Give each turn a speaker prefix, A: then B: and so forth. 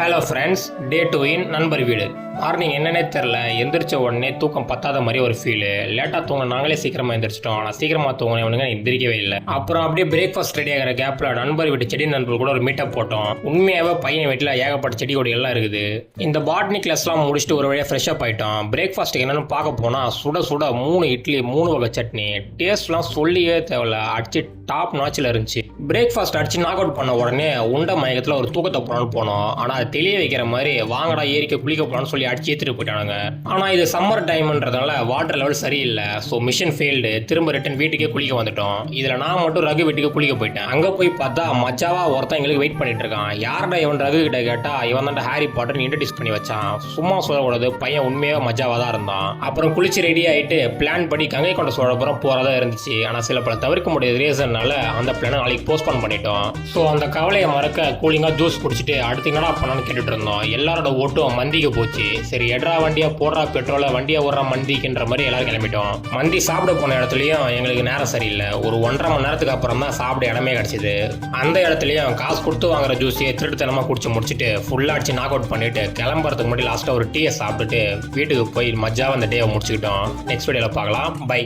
A: Hello friends, டே 2 இன் நண்பர் வீடு. Morning என்னன்னே தெரில, எந்திரிச்ச உடனே தூக்கம் பத்தாத மாதிரி ஒரு ஃபீலு. லேட்டாக தூங்க நாங்களே சீக்கிரமாக எந்திரிச்சிட்டோம். ஆனால் சீக்கிரமாக தூங்கினவனுங்க எந்திரிக்கவே இல்லை. அப்புறம் அப்படியே பிரேக்ஃபாஸ்ட் ரெடி ஆகிற கேப்பில் நண்பர் வீட்டு செடி நண்பர் கூட ஒரு மீட்டப் போட்டோம். உண்மையாகவே பையன் வீட்டில் ஏகப்பட்ட செடி கொடி எல்லாம் இருக்குது. இந்த பாட்னி கிளாஸ்லாம் முடிச்சுட்டு ஒரு வழியாக ஃப்ரெஷ்ஷப் ஆகிட்டோம். பிரேக்ஃபாஸ்ட்டுக்கு என்னென்னு பார்க்க போனால் சுட சுட 3 இட்லி 3 வகை சட்னி. டேஸ்ட்லாம் சொல்லியே தேவையில்ல, அடிச்சு டாப் நாச்சில் இருந்துச்சு. பிரேக்ஃபாஸ்ட் அடிச்சு நாக் அவுட் பண்ண உடனே உண்ட மயக்கத்தில் ஒரு தூக்கத்தை போகலான்னு போனோம். ஆனால் அது தெளிய வைக்கிற மாதிரி வாங்கடா ஏரிக்க குளிக்க போகலான்னு சொல்லி அடிச்சு ஏற்றிட்டு போயிட்டானுங்க. ஆனால் இது சம்மர் டைம்ன்றதுனால வாட்டர் லெவல் சரியில்லை. So machine failed. திரும்ப ரிட்டன் வீட்டுக்கே குளிக்க வந்துட்டோம். இதில் நான் மட்டும் ரகு வீட்டுக்கு குளிக்க போயிட்டேன். அங்கே போய் பார்த்தா மச்சாவா ஒருத்தன் எங்களுக்கு வெயிட் பண்ணிட்டு இருக்கான். யார்டா இவன் ரகு கிட்ட கேட்டால் இவன் தான் ஹாரி பாட்டர் இன்ட்ரடியூஸ் பண்ணி வச்சான். சும்மா சொல்லக்கூடாது, பையன் உண்மையாக மஜாவாக தான் இருந்தான். அப்புறம் குளிச்சு ரெடி ஆகிட்டு பிளான் படி கங்கை கொண்ட சோழபுரம் போகிறதா இருந்துச்சு. ஆனால் சில பல தவிர்க்க முடியாத ரீசன்னால அந்த பிளானை நாளைக்கு போஸ்ட்போன் பண்ணிட்டோம். ஸோ அந்த கவலையை மறக்க கூலிங்காக ஜூஸ் குடிச்சிட்டு அடுத்து என்னடா பண்ணான்னு கேட்டுட்டு இருந்தோம். எல்லாரோட ஓட்டும் மந்திக்கு போச்சு. சரி எட்ரா வண்டியா போடுறா பெட்ரோலை வண்டியா ஓடுறா மந்திக்குன்ற மாதிரி எல்லாரும் கிளம்பிட்டோம். மந்தி சாப்பிட போன இடத்துலையும் எங்களுக்கு நேரம் சரியில்லை. ஒரு 1.5 மணி நேரத்துக்கு அப்புறம் தான் சாப்பிட இடமே கிடைச்சிது. அந்த இடத்துலையும் காசு கொடுத்து வாங்குற ஜூஸையே திருட்டுத்தனமாக குடிச்சு முடிச்சுட்டு ஃபுல்லாக அடிச்சு நாக் அவுட் பண்ணிட்டு கிளம்புறதுக்கு முன்னாடி லாஸ்ட்டாக ஒரு டீயை சாப்பிட்டுட்டு வீட்டுக்கு போய் மஜாவாக அந்த டேவை முடிச்சுக்கிட்டோம். நெக்ஸ்ட் வீடியோவில் பார்க்கலாம். பை.